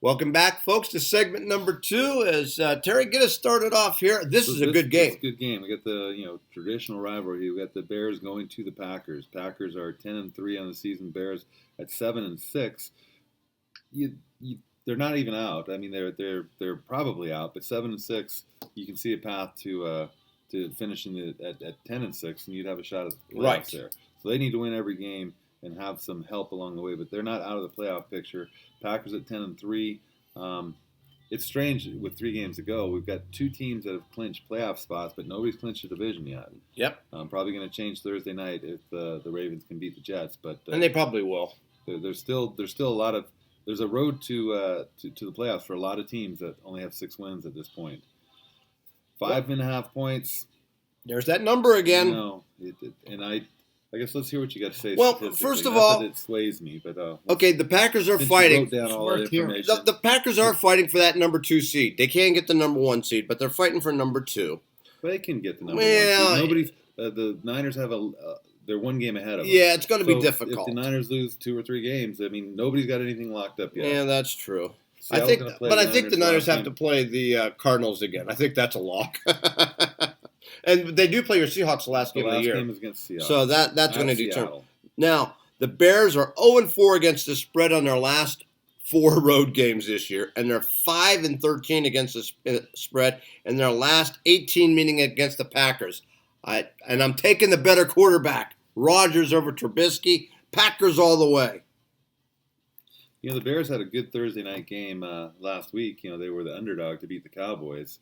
Welcome back, folks, to segment number 2. As Terry, get us started off here. This is a good game. It's a good game. We got the traditional rivalry. We got the Bears going to the Packers. Packers are 10-3 on the season. Bears at 7-6. They're not even out. I mean, they're probably out, but 7-6, you can see a path to finishing at 10-6, and you'd have a shot at the playoffs there. So they need to win every game and have some help along the way, but they're not out of the playoff picture. Packers at 10-3. It's strange with 3 games to go. We've got 2 teams that have clinched playoff spots, but nobody's clinched a division yet. Yep. Probably going to change Thursday night if the Ravens can beat the Jets, but and they probably will. There's still a lot of there's a road to the playoffs for a lot of teams that only have 6 wins at this point. 5.5 points. There's that number again. No, and I guess let's hear what you got to say. Well, first of all, it sways me, but okay, the Packers are fighting. Down all that information. The Packers are fighting for that number 2 seed. They can't get the number 1 seed, but they're fighting for number 2. Well, they can get the number 1 seed. Nobody's. The Niners have they're 1 game ahead of them. Yeah, it's going to be difficult. If the Niners lose 2 or 3 games, I mean, nobody's got anything locked up yet. Yeah, that's true. I think the Niners have to play the Cardinals again. I think that's a lock. And they do play your Seahawks the last game of the year. Game is against Seattle. So that's going to determine. Now, the Bears are 0-4 against the spread on their last 4 road games this year, and they're 5-13 against the spread in their last 18 meeting against the Packers. And I'm taking the better quarterback, Rodgers over Trubisky. Packers all the way. The Bears had a good Thursday night game last week. They were the underdog to beat the Cowboys.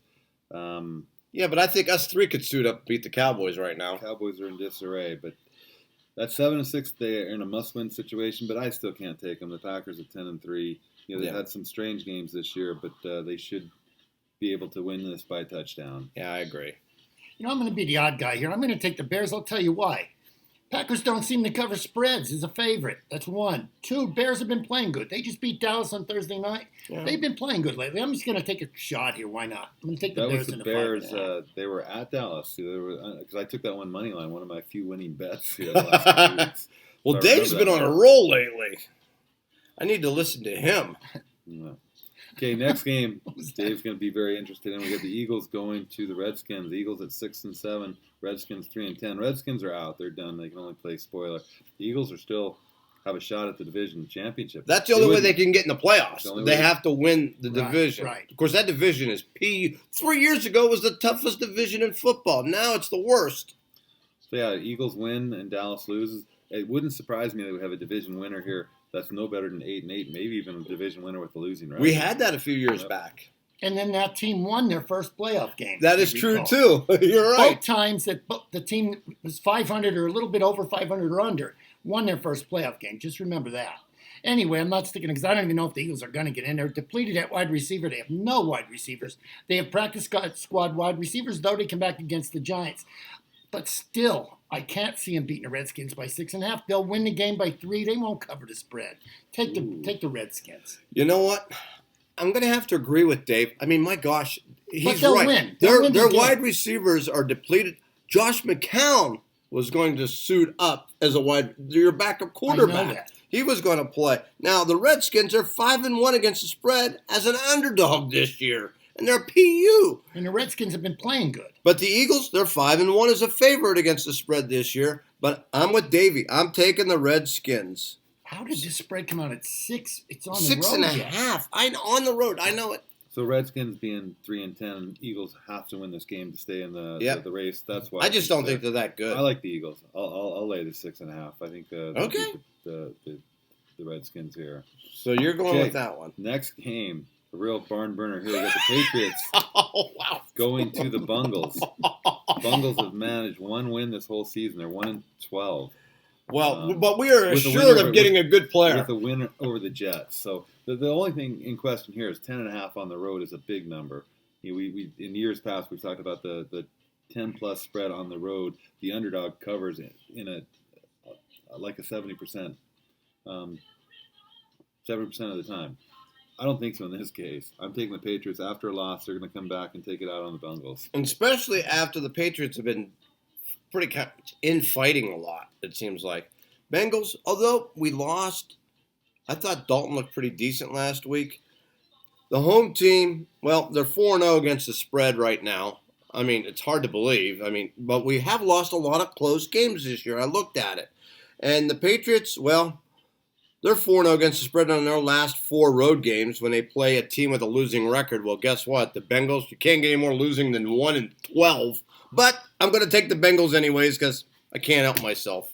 Yeah, but I think us 3 could suit up and beat the Cowboys right now. Cowboys are in disarray, but that's 7-6. They're in a must-win situation, but I still can't take them. The Packers at 10-3. They've had some strange games this year, but they should be able to win this by a touchdown. Yeah, I agree. I'm going to be the odd guy here. I'm going to take the Bears. I'll tell you why. Packers don't seem to cover spreads as a favorite. That's 1. 2, Bears have been playing good. They just beat Dallas on Thursday night. Yeah. They've been playing good lately. I'm just going to take a shot here. Why not? I'm going to take the Bears in the Bears. They were at Dallas. Because I took that one money line, one of my few winning bets the last 2 weeks. Well, Dave's been on a roll lately. I need to listen to him. Yeah. Okay, next game, Dave's going to be very interested in. We got the Eagles going to the Redskins. The Eagles at 6-7, Redskins 3-10. Redskins are out; they're done. They can only play spoiler. The Eagles are still have a shot at the division championship. That's the only way they can get in the playoffs. They have to win the division. Right. Of course, that division is PU. 3 years ago it was the toughest division in football. Now it's the worst. So yeah, Eagles win and Dallas loses. It wouldn't surprise me that we have a division winner here. That's no better than 8-8, maybe even a division winner with the losing record. We had that a few years back. And then that team won their first playoff game. That is true, too. You're right. Both times that the team was 500 or a little bit over 500 or under won their first playoff game. Just remember that. Anyway, I'm not sticking because I don't even know if the Eagles are going to get in. They're depleted at wide receiver. They have no wide receivers. They have practice squad wide receivers, though they come back against the Giants. But still, I can't see them beating the Redskins by 6.5. They'll win the game by 3. They won't cover the spread. Take the Redskins. You know what? I'm going to have to agree with Dave. I mean, my gosh, he's they'll right. Win. Their wide receivers are depleted. Josh McCown was going to suit up as your backup quarterback. I know that. He was going to play. Now, the Redskins are 5-1 against the spread as an underdog this year. And they're PU. And the Redskins have been playing good. But the Eagles, they're 5-1 as a favorite against the spread this year. But I'm with Davey. I'm taking the Redskins. How did this spread come out at 6? It's on the 6.5. On the road. I know it. So Redskins being 3-10, Eagles have to win this game to stay in the race. That's why I just don't think they're that good. I like the Eagles. I'll lay the 6.5. I think the Redskins here. So you're going with that one. Next game. A real barn burner here. We got the Patriots going to the Bungles. Bungles have managed 1 win this whole season. They're 1-12. Well, but we are assured of getting a good player. With a win over the Jets. So the only thing in question here is 10.5 on the road is a big number. We in years past we've talked about the 10+ spread on the road. The underdog covers in a like a 70%, 70% of the time. I don't think so in this case. I'm taking the Patriots. After a loss, they're going to come back and take it out on the Bungles. And especially after the Patriots have been pretty infighting a lot, it seems like. Bengals, although we lost, I thought Dalton looked pretty decent last week. The home team, well, they're 4-0 against the spread right now. I mean, it's hard to believe. I mean, but we have lost a lot of close games this year. I looked at it. And the Patriots, well, they're 4-0 against the spread on their last 4 road games when they play a team with a losing record. Well, guess what? The Bengals, you can't get any more losing than 1-12. But I'm going to take the Bengals anyways because I can't help myself.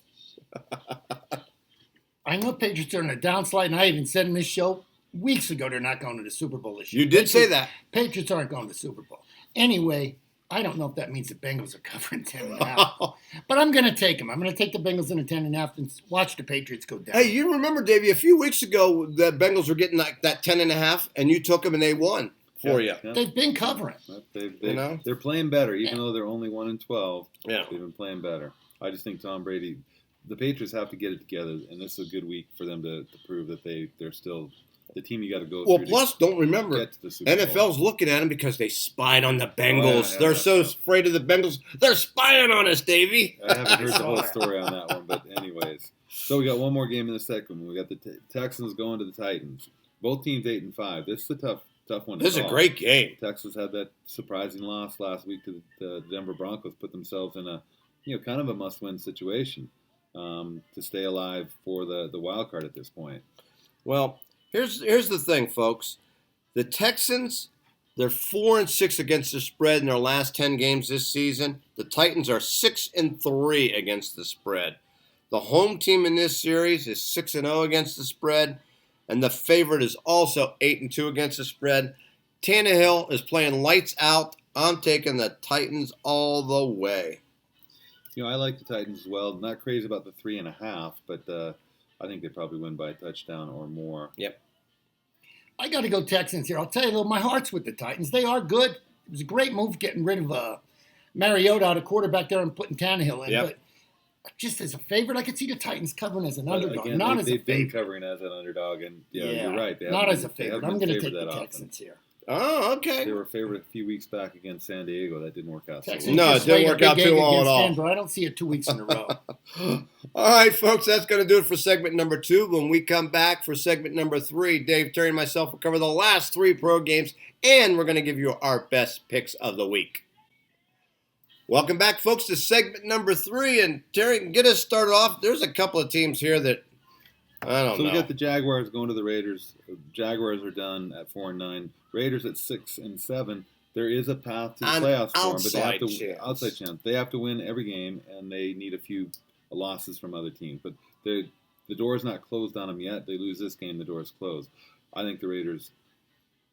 I know Patriots are on a downslide, and I even said in this show weeks ago they're not going to the Super Bowl this year. You did say that. Patriots aren't going to the Super Bowl. Anyway, I don't know if that means the Bengals are covering 10.5. But I'm going to take them. I'm going to take the Bengals in a 10.5 and watch the Patriots go down. Hey, you remember, Davey, a few weeks ago the Bengals were getting like that 10.5, and you took them and they won for you. Yeah. They've been covering. They're playing better, even though they're only 1-12. Yeah. They've been playing better. I just think Tom Brady, the Patriots have to get it together, and this is a good week for them to prove that they're still the team you got to go Well, through. plus, don't remember, Get to the Super Bowl. NFL's looking at them because they spied on the Bengals. yeah, They're so afraid of the Bengals. They're spying on us, Davey. I haven't heard the whole story on that one, but anyways. So we got one more game in the second one. We got the Texans going to the Titans. Both teams 8-5. This is a tough one to This is a call. great game. Texas had that surprising loss last week to the Denver Broncos, put themselves in a kind of a must-win situation to stay alive for the wild card at this point. Well, here's the thing, folks. The Texans, they're 4-6 against the spread in their last 10 games this season. The Titans are 6-3 against the spread. The home team in this series is 6-0 against the spread, and the favorite is also 8-2 against the spread. Tannehill is playing lights out. I'm taking the Titans all the way. I like the Titans as well. Not crazy about the 3.5, but I think they probably win by a touchdown or more. Yep. I got to go Texans here. I'll tell you, though, my heart's with the Titans. They are good. It was a great move getting rid of Mariota out of quarterback there and putting Tannehill in. Yep. But just as a favorite, I could see the Titans covering as an underdog, Again, not as a they've been favorite. covering as an underdog, and you're right. They Not haven't as a been- they favorite. haven't I'm been going to take favored the that often. Texans here. Oh, okay. They were favored a few weeks back against San Diego. That didn't work out. So Texans No, just it didn't laid a work big out too egg well at against all. Denver. I don't see it 2 weeks in a row. All right, folks, that's going to do it for segment number 2. When we come back for segment number 3, Dave, Terry, and myself will cover the last 3 pro games, and we're going to give you our best picks of the week. Welcome back, folks, to segment number 3. And Terry, get us started off. There's a couple of teams here that I don't know. So we got the Jaguars going to the Raiders. Jaguars are done at 4-9. Raiders at 6-7. There is a path to the An playoffs for them, but they have to outside outside chance. They have to win every game, and they need a few losses from other teams. But the door is not closed on them yet. They lose this game, the door is closed. I think the Raiders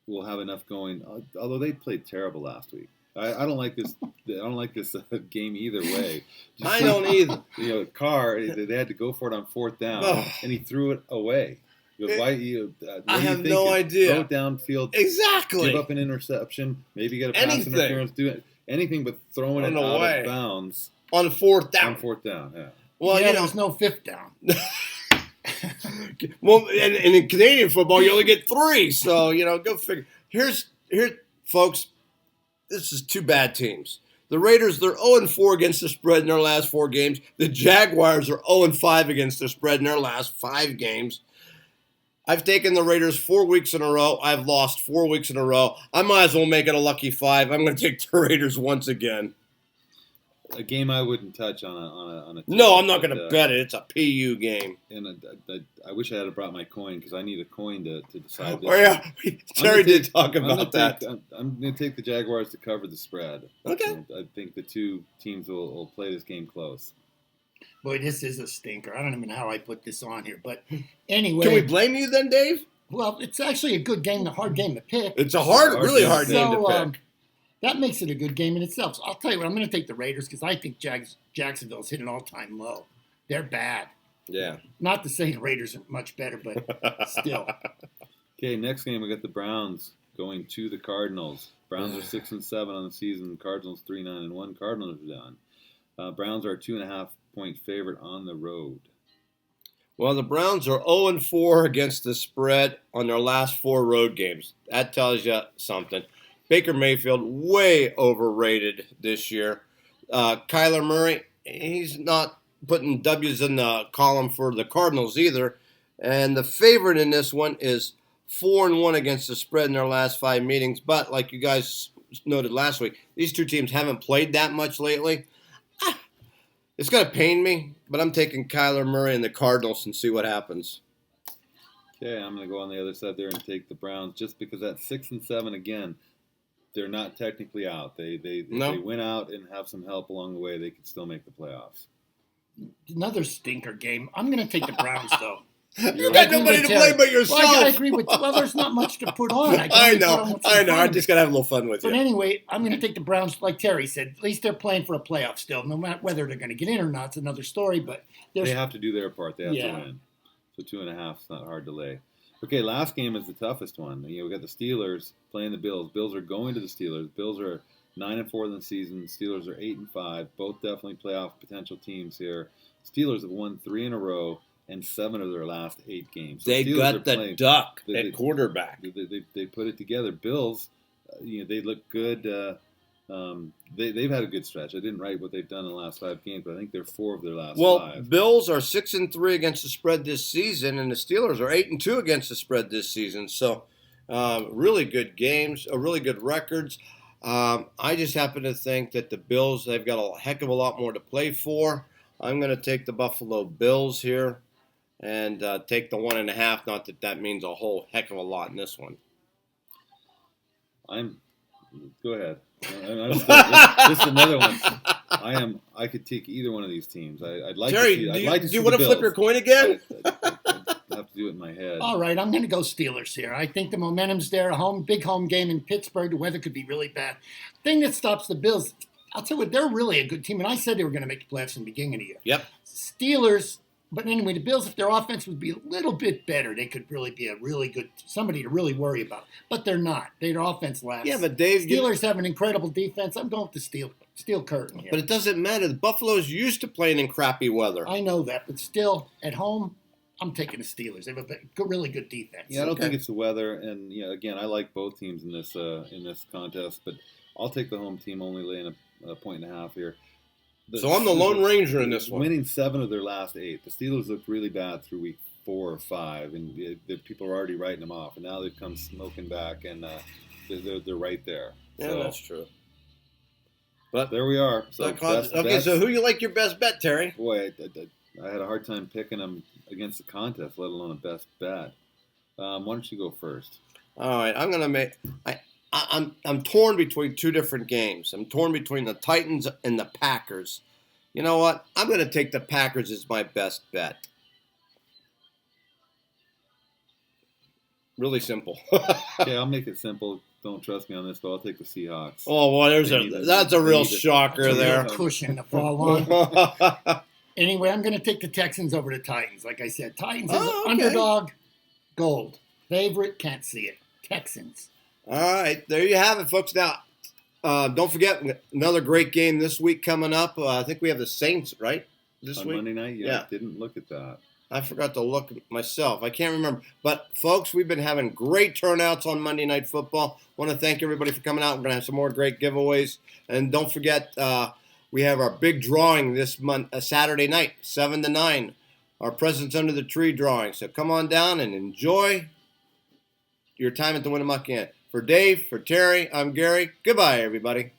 will have enough going. Although they played terrible last week. I don't like this. I don't like this game either way. I don't either. Carr, they had to go for it on 4th down, and he threw it away. He goes, "Why you?" What I do you have think? no idea. Throw it downfield, Exactly. give up an interception, maybe get a pass Anything. interference, do it. Anything but throwing it Run out away. of bounds On 4th down. on 4th down. Yeah. Well, yeah, you know, there's no 5th down. well, and in Canadian football, you only get 3. So, go figure. Here's folks, this is 2 bad teams. The Raiders, they're 0-4 against the spread in their last 4 games. The Jaguars are 0-5 against the spread in their last 5 games. I've taken the Raiders 4 weeks in a row. I've lost 4 weeks in a row. I might as well make it a lucky 5. I'm going to take the Raiders once again. A game I wouldn't touch on a. No, I'm not going to but, bet it. It's a PU game. And I wish I had brought my coin because I need a coin to decide this. Oh, yeah. Terry did talk I'm about that. I'm going to take the Jaguars to cover the spread. Okay. And I think the 2 teams will play this game close. Boy, this is a stinker. I don't even know how I put this on here. But anyway. Can we blame you then, Dave? Well, it's actually a good game, a hard game to pick. It's a really hard game to pick. That makes it a good game in itself. So I'll tell you what, I'm going to take the Raiders because I think Jacksonville's hit an all-time low. They're bad. Yeah. Not to say the Raiders are much better, but still. Okay, next game we got the Browns going to the Cardinals. Browns are 6-7 on the season. Cardinals 3-9-1. Cardinals are done. Browns are a 2.5-point favorite on the road. Well, the Browns are 0-4 against the spread on their last 4 road games. That tells you something. Baker Mayfield, way overrated this year. Kyler Murray, he's not putting W's in the column for the Cardinals either. And the favorite in this one is 4-1 against the spread in their last 5 meetings. But like you guys noted last week, these two teams haven't played that much lately. It's going to pain me, but I'm taking Kyler Murray and the Cardinals and see what happens. Okay, I'm going to go on the other side there and take the Browns just because at 6-7 again, they're not technically out. They win out and have some help along the way, they could still make the playoffs. Another stinker game. I'm going to take the Browns, though. You got nobody to blame but yourself. Well, I agree with. Well, there's not much to put on. I know. I just got to have a little fun with you. But anyway, I'm going to take the Browns. Like Terry said, at least they're playing for a playoff still. No matter whether they're going to get in or not, it's another story. But they have to do their part. They have to win. So 2.5 is not hard to lay. Okay, last game is the toughest one. We got the Steelers playing the Bills. Bills are going to the Steelers. Bills are 9-4 in the season. Steelers are 8-5. Both definitely playoff potential teams here. Steelers have won 3 in a row and 7 of their last 8 games. So they got the duck at quarterback. They put it together. Bills, they look good. They've had a good stretch. I didn't write what they've done in the last 5 games, but I think they're 4 of their last 5. Well, Bills are 6-3 against the spread this season, and the Steelers are 8-2 against the spread this season. So, really good games, really good records. I just happen to think that the Bills, they've got a heck of a lot more to play for. I'm going to take the Buffalo Bills here and take the 1.5. Not that means a whole heck of a lot in this one. Go ahead. This is another one. I could take either one of these teams. I'd like Terry, to see. Do you want to flip your coin again? I have to do it in my head. All right, I'm going to go Steelers here. I think the momentum's there. Big home game in Pittsburgh. The weather could be really bad. Thing that stops the Bills, I'll tell you what, they're really a good team, and I said they were going to make the playoffs in the beginning of the year. Yep. Steelers. But anyway, the Bills, if their offense would be a little bit better, they could really be a really good somebody to really worry about. But they're not. Their offense lacks. Yeah, but Dave, Steelers have an incredible defense. I'm going with the steel curtain here. But it doesn't matter. The Buffalo's used to playing in crappy weather. I know that, but still, at home, I'm taking the Steelers. They have a really good defense. Yeah, I don't think it's the weather, and again, I like both teams in this contest, but I'll take the home team, only laying a 1.5 here. So I'm the Lone Ranger in this one. Winning 7 of their last 8. The Steelers looked really bad through week 4 or 5, and the people are already writing them off. And now they've come smoking back, and they're right there. Yeah, so, that's true. But there we are. So so who you like your best bet, Terry? Boy, I had a hard time picking them against the contest, let alone a best bet. Why don't you go first? All right, I'm gonna make. I'm torn between 2 different games. I'm torn between the Titans and the Packers. You know what? I'm going to take the Packers as my best bet. Really simple. Okay, I'll make it simple. Don't trust me on this, but I'll take the Seahawks. Oh, well, that's a real shocker there. Cushion to fall on. Anyway, I'm going to take the Texans over the Titans. Like I said, Titans is underdog, gold. Favorite, can't see it. Texans. All right, there you have it, folks. Now, don't forget, another great game this week coming up. I think we have the Saints, right, this week? On Monday night? Yeah. Didn't look at that. I forgot to look myself. I can't remember. But, folks, we've been having great turnouts on Monday Night Football. I want to thank everybody for coming out. We're going to have some more great giveaways. And don't forget, we have our big drawing this Saturday night, 7 to 9, our Presents Under the Tree drawing. So come on down and enjoy your time at the Winnemucca Inn. For Dave, for Terry, I'm Gary. Goodbye, everybody.